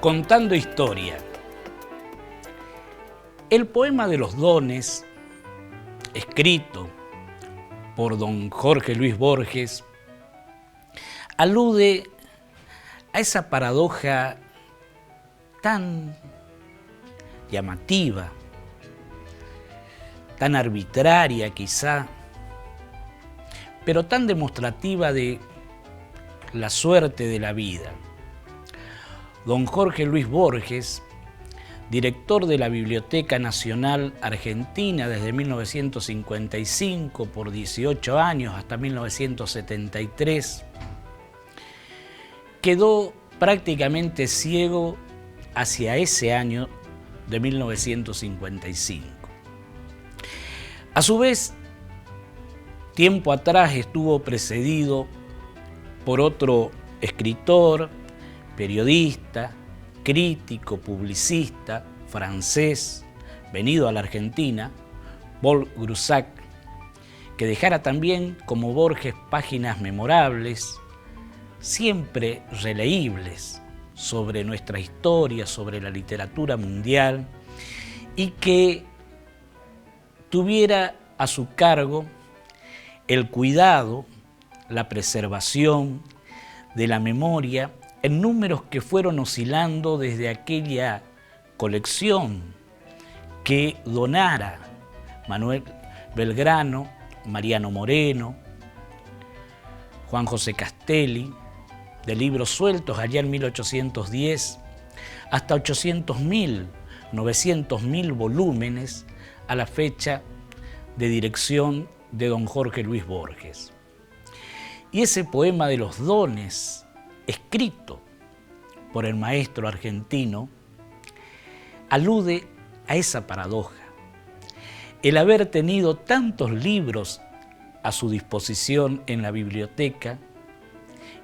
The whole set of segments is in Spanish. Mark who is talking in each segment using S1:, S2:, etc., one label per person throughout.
S1: contando historia. El poema de los dones, escrito por don Jorge Luis Borges, alude a esa paradoja tan llamativa, tan arbitraria quizá, pero tan demostrativa de la suerte de la vida. Don Jorge Luis Borges, director de la Biblioteca Nacional Argentina desde 1955 por 18 años hasta 1973, quedó prácticamente ciego hacia ese año de 1955. A su vez, tiempo atrás estuvo precedido por otro escritor, periodista, crítico, publicista, francés, venido a la Argentina, Paul Groussac, que dejara también, como Borges, páginas memorables, siempre releíbles, sobre nuestra historia, sobre la literatura mundial, y que tuviera a su cargo el cuidado, la preservación de la memoria en números que fueron oscilando desde aquella colección que donara Manuel Belgrano, Mariano Moreno, Juan José Castelli, de libros sueltos allá en 1810, hasta 800.000, 900.000 volúmenes a la fecha de dirección de don Jorge Luis Borges. Y ese poema de los dones, escrito por el maestro argentino, alude a esa paradoja. El haber tenido tantos libros a su disposición en la biblioteca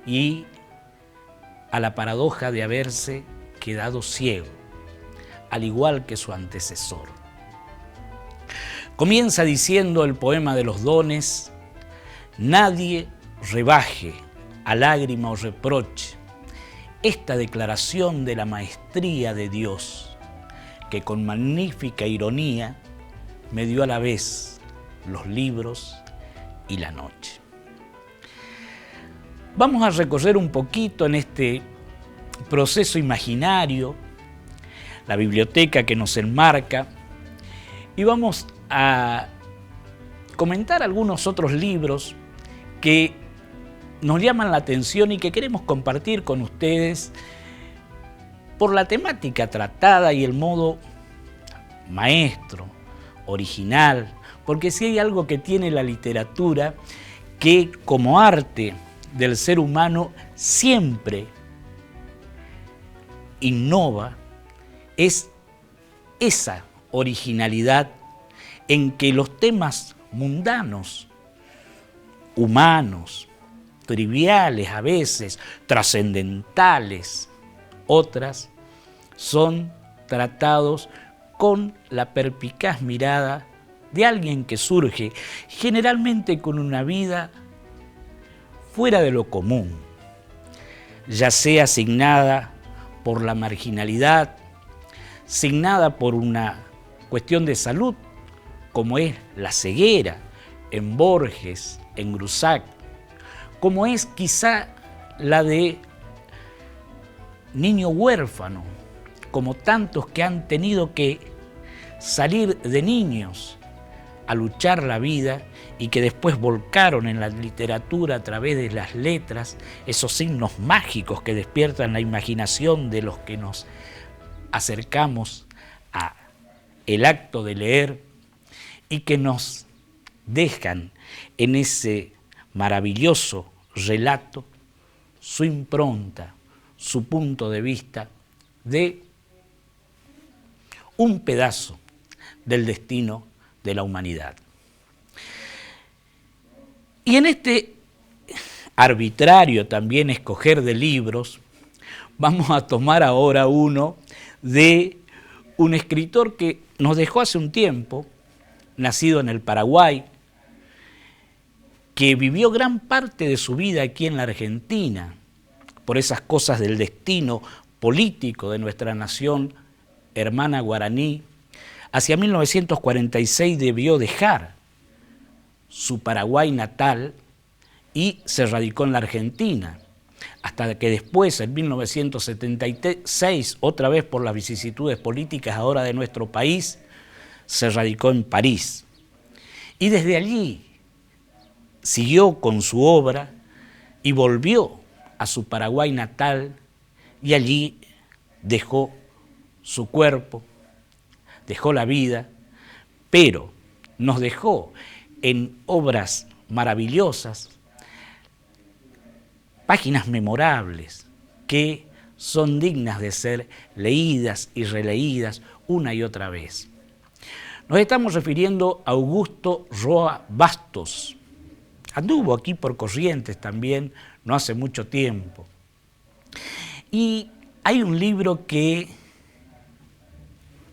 S1: y a la paradoja de haberse quedado ciego, al igual que su antecesor. Comienza diciendo el poema de los dones: nadie rebaje a lágrima o reproche esta declaración de la maestría de Dios, que con magnífica ironía me dio a la vez los libros y la noche. Vamos a recorrer un poquito en este proceso imaginario la biblioteca que nos enmarca y vamos a comentar algunos otros libros que nos llaman la atención y que queremos compartir con ustedes por la temática tratada y el modo maestro, original, porque si hay algo que tiene la literatura que como arte del ser humano siempre innova, es esa originalidad en que los temas mundanos, humanos, triviales a veces, trascendentales, otras, son tratados con la perspicaz mirada de alguien que surge generalmente con una vida fuera de lo común, ya sea asignada por la marginalidad, asignada por una cuestión de salud, como es la ceguera en Borges, en Groussac, como es quizá la de niño huérfano, como tantos que han tenido que salir de niños a luchar la vida y que después volcaron en la literatura a través de las letras esos signos mágicos que despiertan la imaginación de los que nos acercamos a el acto de leer y que nos dejan en ese maravilloso relato su impronta, su punto de vista de un pedazo del destino de la humanidad. Y en este arbitrario también escoger de libros, vamos a tomar ahora uno de un escritor que nos dejó hace un tiempo, nacido en el Paraguay, que vivió gran parte de su vida aquí en la Argentina, por esas cosas del destino, político de nuestra nación hermana guaraní, hacia 1946 debió dejar su Paraguay natal y se radicó en la Argentina, hasta que después, en 1976, otra vez por las vicisitudes políticas ahora de nuestro país, se radicó en París. Y desde allí siguió con su obra y volvió a su Paraguay natal y allí dejó su cuerpo, dejó la vida, pero nos dejó en obras maravillosas, páginas memorables que son dignas de ser leídas y releídas una y otra vez. Nos estamos refiriendo a Augusto Roa Bastos. Anduvo aquí por Corrientes también, no hace mucho tiempo. Y hay un libro que,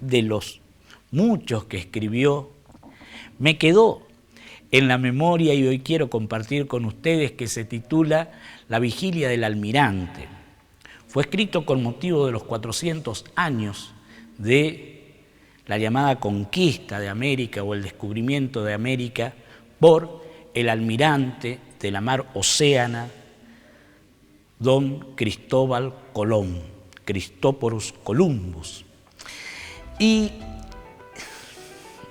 S1: de los muchos que escribió, me quedó en la memoria y hoy quiero compartir con ustedes, que se titula La vigilia del almirante. Fue escrito con motivo de los 400 años de la llamada conquista de América o el descubrimiento de América por el almirante de la mar Océana, don Cristóbal Colón, Cristóporus Columbus. Y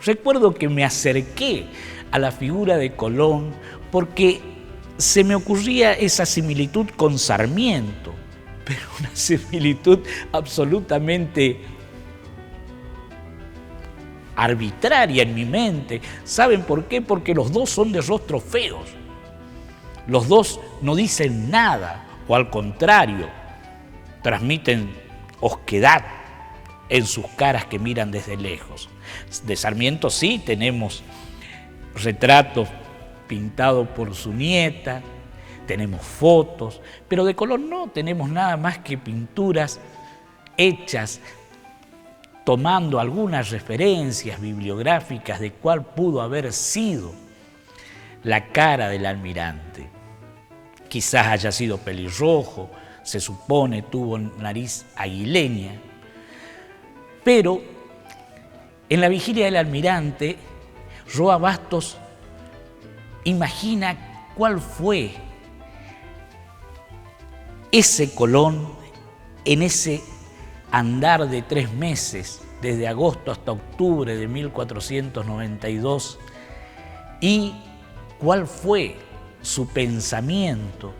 S1: recuerdo que me acerqué a la figura de Colón porque se me ocurría esa similitud con Sarmiento, pero una similitud absolutamente arbitraria en mi mente. ¿Saben por qué? Porque los dos son de rostros feos. Los dos no dicen nada, o al contrario, transmiten osquedad en sus caras que miran desde lejos. De Sarmiento sí tenemos retratos pintados por su nieta, tenemos fotos, pero de Colón no tenemos nada más que pinturas hechas tomando algunas referencias bibliográficas de cuál pudo haber sido la cara del almirante. Quizás haya sido pelirrojo, se supone tuvo nariz aguileña, pero en la vigilia del almirante, Roa Bastos imagina cuál fue ese Colón en ese andar de 3 meses, desde agosto hasta octubre de 1492, y cuál fue su pensamiento,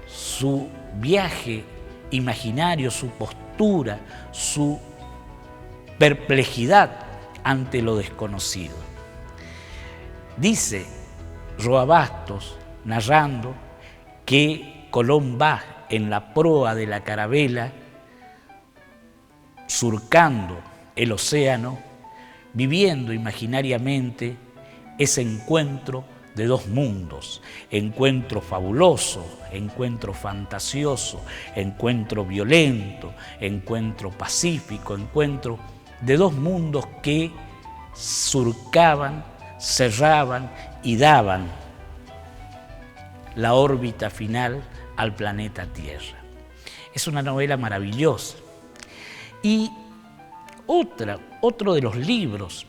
S1: su viaje imaginario, su postura, su perplejidad ante lo desconocido. Dice Roa Bastos, narrando, que Colón va en la proa de la carabela, surcando el océano, viviendo imaginariamente ese encuentro de dos mundos, encuentro fabuloso, encuentro fantasioso, encuentro violento, encuentro pacífico, encuentro de dos mundos que surcaban, cerraban y daban la órbita final al planeta Tierra. Es una novela maravillosa. Y otro de los libros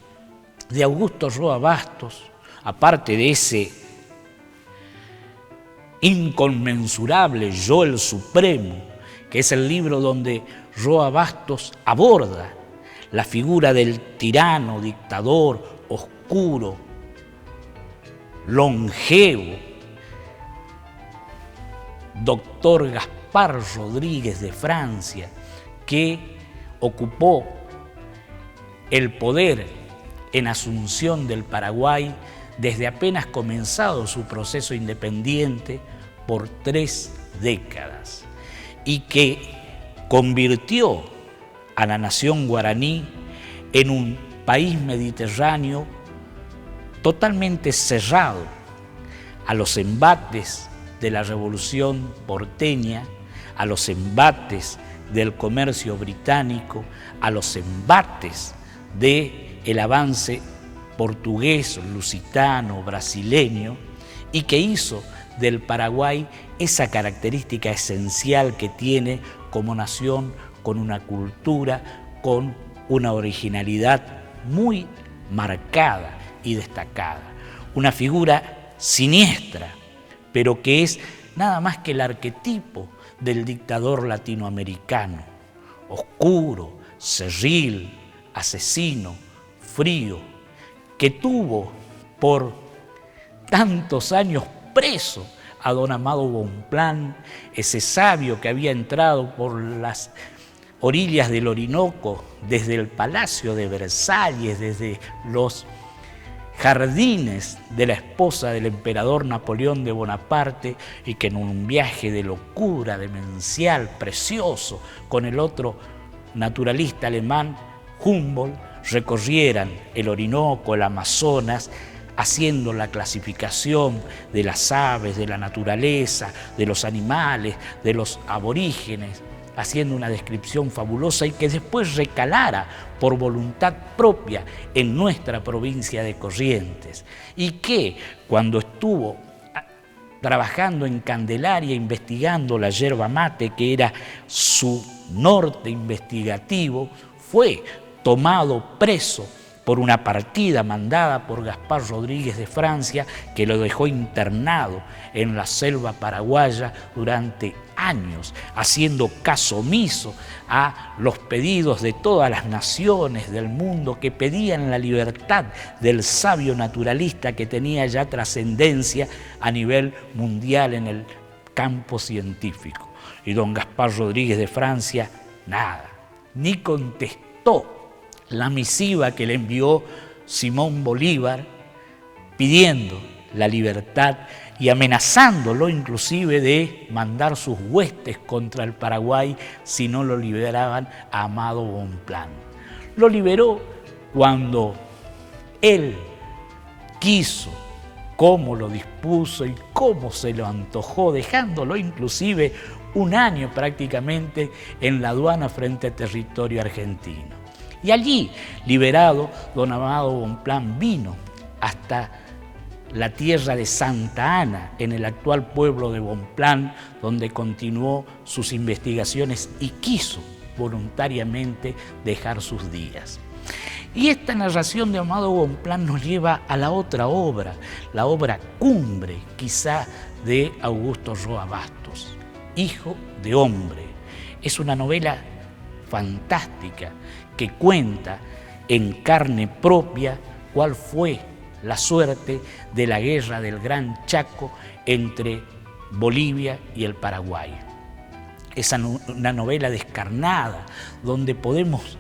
S1: de Augusto Roa Bastos, aparte de ese inconmensurable Yo el Supremo, que es el libro donde Roa Bastos aborda la figura del tirano, dictador, oscuro, longevo, doctor Gaspar Rodríguez de Francia, que ocupó el poder en Asunción del Paraguay desde apenas comenzado su proceso independiente por 3 décadas y que convirtió a la nación guaraní en un país mediterráneo totalmente cerrado a los embates de la Revolución porteña, a los embates del comercio británico, a los embates del avance portugués, lusitano, brasileño, y que hizo del Paraguay esa característica esencial que tiene como nación con una cultura, con una originalidad muy marcada y destacada. Una figura siniestra, pero que es nada más que el arquetipo del dictador latinoamericano, oscuro, cerril, asesino, frío, que tuvo por tantos años preso a don Amado Bonpland, ese sabio que había entrado por las orillas del Orinoco, desde el Palacio de Versalles, desde los jardines de la esposa del emperador Napoleón de Bonaparte, y que en un viaje de locura demencial, precioso, con el otro naturalista alemán, Humboldt, recorrieran el Orinoco, el Amazonas, haciendo la clasificación de las aves, de la naturaleza, de los animales, de los aborígenes, haciendo una descripción fabulosa y que después recalara por voluntad propia en nuestra provincia de Corrientes. Y que cuando estuvo trabajando en Candelaria, investigando la yerba mate, que era su norte investigativo, fue tomado preso por una partida mandada por Gaspar Rodríguez de Francia, que lo dejó internado en la selva paraguaya durante años, haciendo caso omiso a los pedidos de todas las naciones del mundo que pedían la libertad del sabio naturalista que tenía ya trascendencia a nivel mundial en el campo científico. Y don Gaspar Rodríguez de Francia, nada, ni contestó la misiva que le envió Simón Bolívar pidiendo la libertad y amenazándolo inclusive de mandar sus huestes contra el Paraguay si no lo liberaban a Amado Bonpland. Lo liberó cuando él quiso, cómo lo dispuso y cómo se lo antojó, dejándolo inclusive un año prácticamente en la aduana frente a territorio argentino. Y allí, liberado, don Amado Bonpland vino hasta la tierra de Santa Ana, en el actual pueblo de Bonpland, donde continuó sus investigaciones y quiso voluntariamente dejar sus días. Y esta narración de Amado Bonpland nos lleva a la otra obra, la obra cumbre quizá de Augusto Roa Bastos, Hijo de Hombre. Es una novela fantástica que cuenta en carne propia cuál fue la suerte de la guerra del Gran Chaco entre Bolivia y el Paraguay. Es una novela descarnada donde podemos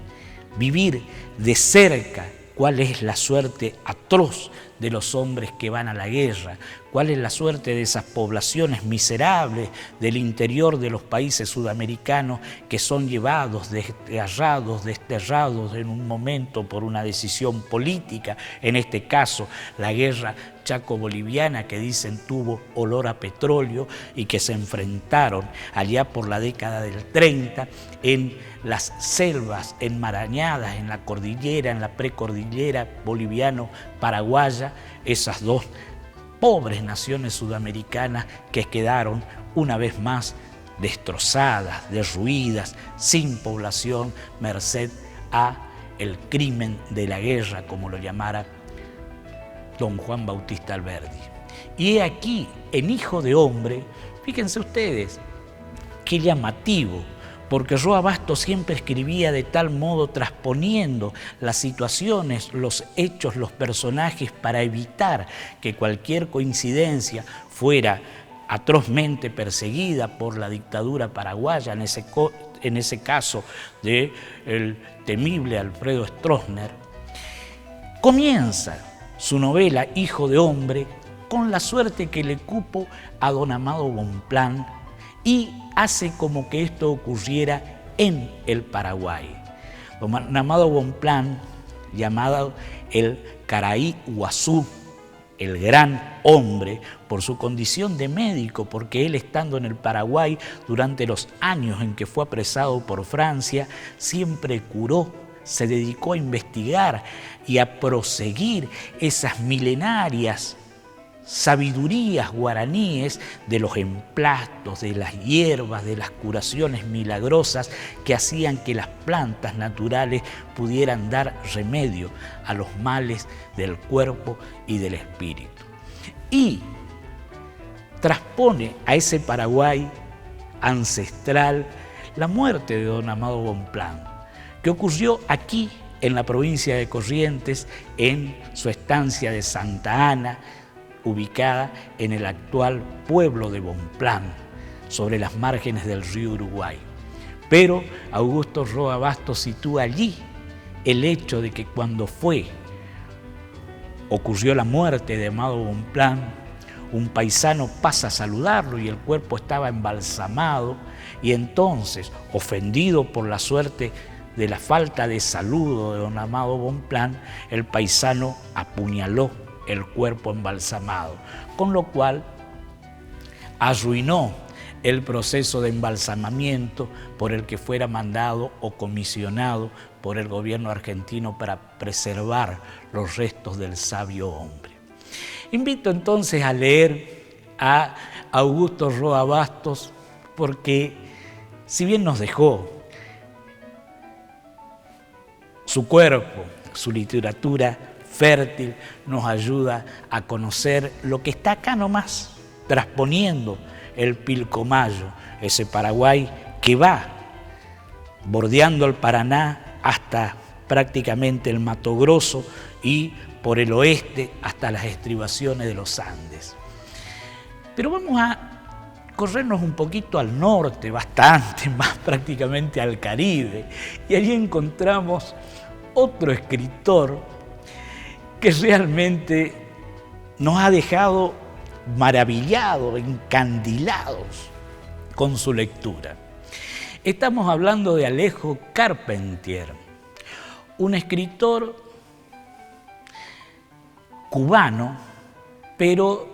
S1: vivir de cerca cuál es la suerte atroz de los hombres que van a la guerra, cuál es la suerte de esas poblaciones miserables del interior de los países sudamericanos que son llevados, desgarrados, desterrados en un momento por una decisión política, en este caso la guerra chaco-boliviana, que dicen tuvo olor a petróleo, y que se enfrentaron allá por la década del 30 en las selvas enmarañadas, en la cordillera, en la precordillera boliviano-paraguaya, esas dos pobres naciones sudamericanas que quedaron una vez más destrozadas, derruidas, sin población, merced a el crimen de la guerra, como lo llamara don Juan Bautista Alberdi. Y he aquí, en Hijo de Hombre, fíjense ustedes, qué llamativo, porque Roa Bastos siempre escribía de tal modo, transponiendo las situaciones, los hechos, los personajes, para evitar que cualquier coincidencia fuera atrozmente perseguida por la dictadura paraguaya, en ese caso del temible Alfredo Stroessner. Comienza su novela Hijo de Hombre con la suerte que le cupo a don Amado Bonpland y hace como que esto ocurriera en el Paraguay. Don Amado Bonpland, llamado el Caraí Guazú, el gran hombre, por su condición de médico, porque él, estando en el Paraguay durante los años en que fue apresado por Francia, siempre curó, se dedicó a investigar y a proseguir esas milenarias sabidurías guaraníes de los emplastos, de las hierbas, de las curaciones milagrosas que hacían que las plantas naturales pudieran dar remedio a los males del cuerpo y del espíritu. Y transpone a ese Paraguay ancestral la muerte de don Amado Bonpland, que ocurrió aquí en la provincia de Corrientes, en su estancia de Santa Ana, ubicada en el actual pueblo de Bonpland, sobre las márgenes del río Uruguay. Pero Augusto Roa Bastos sitúa allí el hecho de que cuando ocurrió la muerte de Amado Bonpland, un paisano pasa a saludarlo y el cuerpo estaba embalsamado, y entonces, ofendido por la suerte de la falta de saludo de don Amado Bonpland, el paisano apuñaló el cuerpo embalsamado, con lo cual arruinó el proceso de embalsamamiento por el que fuera mandado o comisionado por el gobierno argentino para preservar los restos del sabio hombre. Invito entonces a leer a Augusto Roa Bastos, porque si bien nos dejó su cuerpo, su literatura fértil nos ayuda a conocer lo que está acá nomás, trasponiendo el Pilcomayo, ese Paraguay que va bordeando el Paraná hasta prácticamente el Mato Grosso y por el oeste hasta las estribaciones de los Andes. Pero vamos a corrernos un poquito al norte, bastante más prácticamente al Caribe, y allí encontramos otro escritor que realmente nos ha dejado maravillados, encandilados con su lectura. Estamos hablando de Alejo Carpentier, un escritor cubano, pero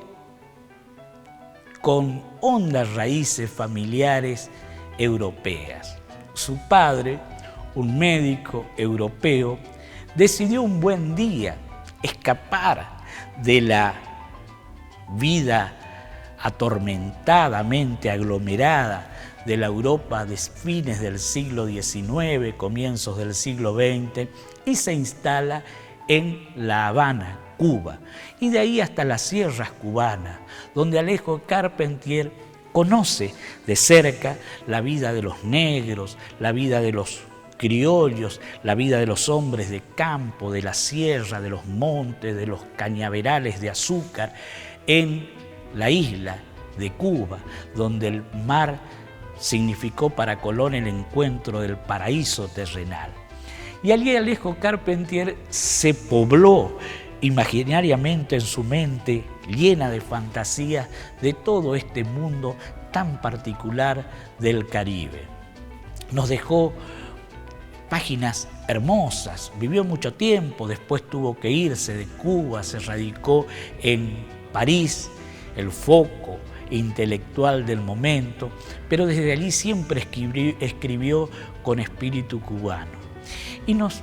S1: con hondas raíces familiares europeas. Su padre, un médico europeo, decidió un buen día escapar de la vida atormentadamente aglomerada de la Europa de fines del siglo XIX, comienzos del siglo XX, y se instala en La Habana, Cuba, y de ahí hasta las sierras cubanas, donde Alejo Carpentier conoce de cerca la vida de los negros, la vida de los criollos, la vida de los hombres de campo, de la sierra, de los montes, de los cañaverales de azúcar, en la isla de Cuba, donde el mar significó para Colón el encuentro del paraíso terrenal. Y allí Alejo Carpentier se pobló imaginariamente en su mente, llena de fantasías, de todo este mundo tan particular del Caribe. Nos dejó páginas hermosas, vivió mucho tiempo, después tuvo que irse de Cuba, se radicó en París, el foco intelectual del momento, pero desde allí siempre escribió con espíritu cubano. Y nos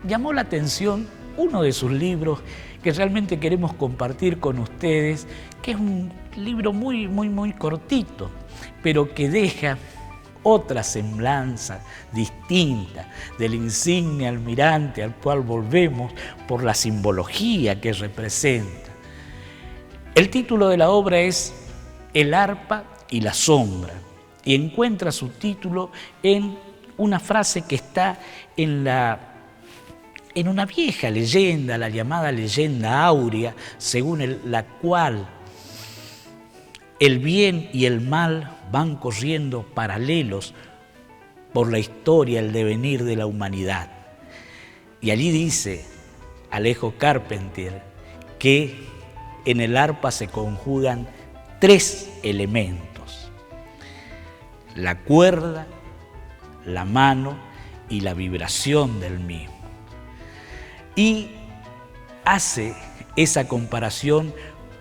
S1: llamó la atención uno de sus libros que realmente queremos compartir con ustedes, que es un libro muy cortito, pero que deja otra semblanza distinta del insigne almirante al cual volvemos por la simbología que representa. El título de la obra es El arpa y la sombra, y encuentra su título en una frase que está en una vieja leyenda, la llamada leyenda áurea, según la cual el bien y el mal van corriendo paralelos por la historia, el devenir de la humanidad. Y allí dice Alejo Carpentier que en el arpa se conjugan 3 elementos: la cuerda, la mano y la vibración del mismo. Y hace esa comparación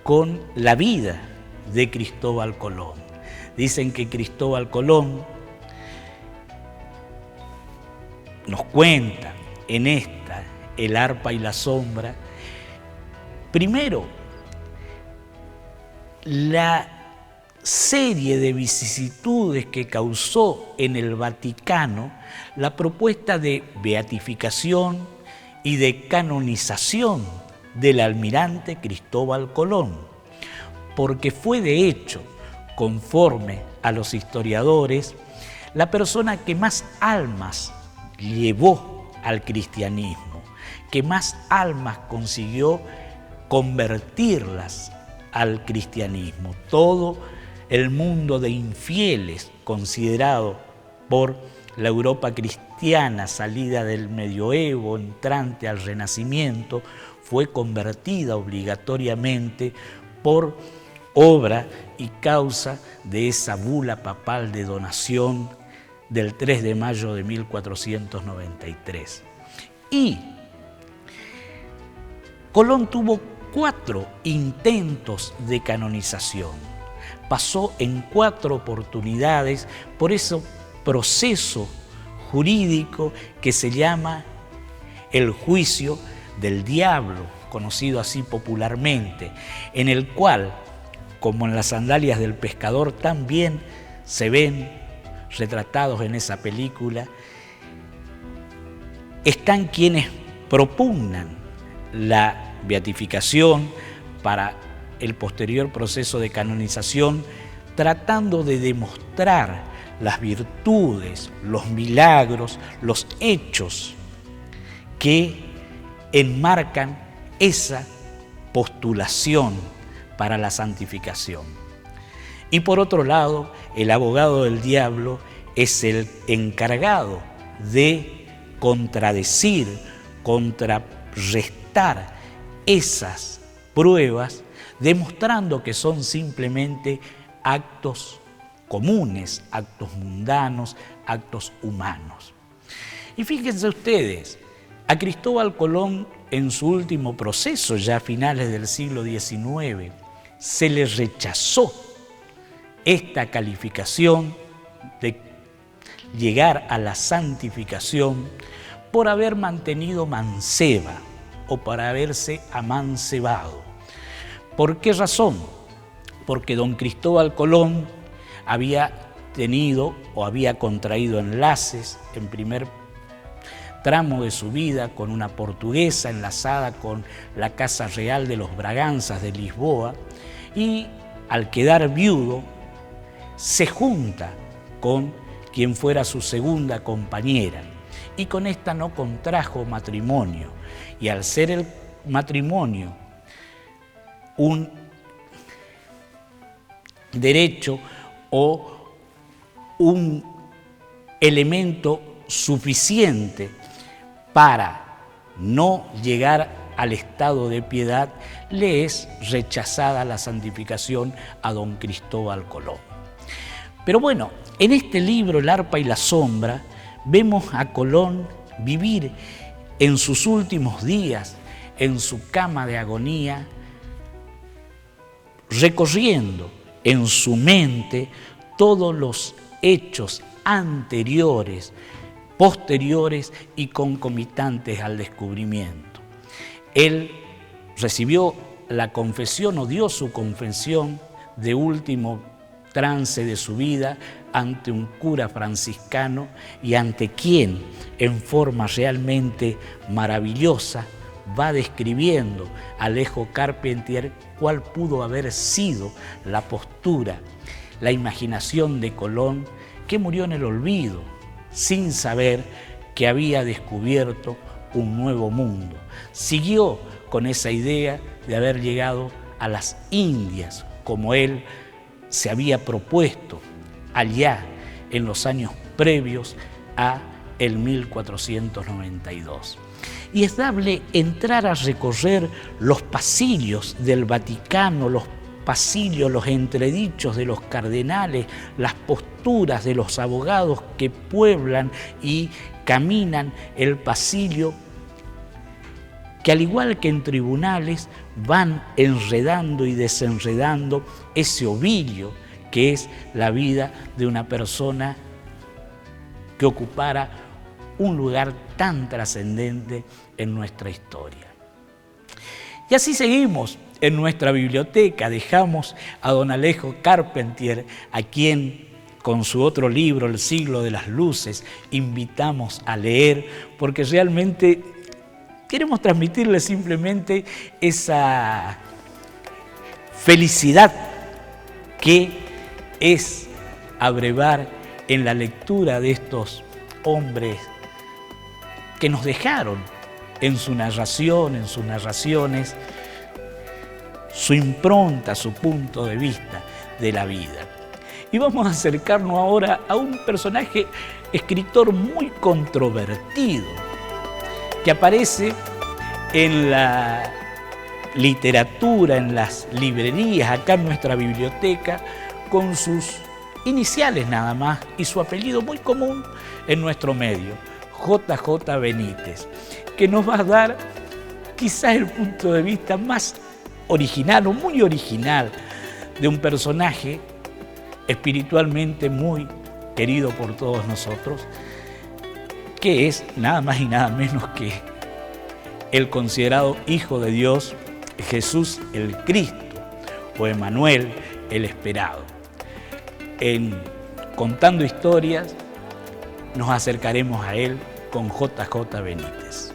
S1: con la vida de Cristóbal Colón. Dicen que Cristóbal Colón nos cuenta en esta, El arpa y la sombra, primero la serie de vicisitudes que causó en el Vaticano la propuesta de beatificación y de canonización del almirante Cristóbal Colón, porque fue de hecho, conforme a los historiadores, la persona que más almas llevó al cristianismo, que más almas consiguió convertirlas al cristianismo. Todo el mundo de infieles considerado por la Europa cristiana salida del medioevo, entrante al Renacimiento, fue convertida obligatoriamente por obra y causa de esa bula papal de donación del 3 de mayo de 1493. Y Colón tuvo 4 intentos de canonización. Pasó en 4 oportunidades por ese proceso jurídico que se llama el juicio del diablo, conocido así popularmente, en el cual, como en las sandalias del pescador también se ven retratados en esa película, están quienes propugnan la beatificación para el posterior proceso de canonización, tratando de demostrar las virtudes, los milagros, los hechos que enmarcan esa postulación para la santificación. Y por otro lado, el abogado del diablo es el encargado de contradecir, contrarrestar esas pruebas, demostrando que son simplemente actos comunes, actos mundanos, actos humanos. Y fíjense ustedes, a Cristóbal Colón en su último proceso, ya a finales del siglo XIX, se le rechazó esta calificación de llegar a la santificación por haber mantenido manceba o por haberse amancebado. ¿Por qué razón? Porque don Cristóbal Colón había tenido o había contraído enlaces en primer tramo de su vida con una portuguesa enlazada con la Casa Real de los Braganzas de Lisboa, y al quedar viudo se junta con quien fuera su segunda compañera, y con esta no contrajo matrimonio, y al ser el matrimonio un derecho o un elemento suficiente para no llegar al estado de piedad, le es rechazada la santificación a don Cristóbal Colón. Pero bueno, en este libro, El arpa y la sombra, vemos a Colón vivir en sus últimos días, en su cama de agonía, recorriendo en su mente todos los hechos anteriores, posteriores y concomitantes al descubrimiento. Él recibió la confesión o dio su confesión de último trance de su vida ante un cura franciscano y ante quien, en forma realmente maravillosa, va describiendo Alejo Carpentier cuál pudo haber sido la postura, la imaginación de Colón, que murió en el olvido, sin saber que había descubierto un nuevo mundo. Siguió con esa idea de haber llegado a las Indias, como él se había propuesto allá en los años previos a el 1492. Y es dable entrar a recorrer los pasillos del Vaticano, los pasillos, los entredichos de los cardenales, las posturas de los abogados que pueblan y caminan el pasillo, que al igual que en tribunales van enredando y desenredando ese ovillo que es la vida de una persona que ocupara un lugar tan trascendente en nuestra historia. Y así seguimos en nuestra biblioteca. Dejamos a don Alejo Carpentier, a quien con su otro libro, El siglo de las luces, invitamos a leer, porque realmente queremos transmitirle simplemente esa felicidad que es abrevar en la lectura de estos hombres que nos dejaron en su narración, en sus narraciones, su impronta, su punto de vista de la vida. Y vamos a acercarnos ahora a un personaje, escritor muy controvertido, que aparece en la literatura, en las librerías, acá en nuestra biblioteca, con sus iniciales nada más y su apellido muy común en nuestro medio, J.J. Benítez, que nos va a dar quizás el punto de vista más original o muy original de un personaje espiritualmente muy querido por todos nosotros, que es nada más y nada menos que el considerado Hijo de Dios, Jesús el Cristo, o Emmanuel el esperado. En Contando Historias nos acercaremos a él con J.J. Benítez.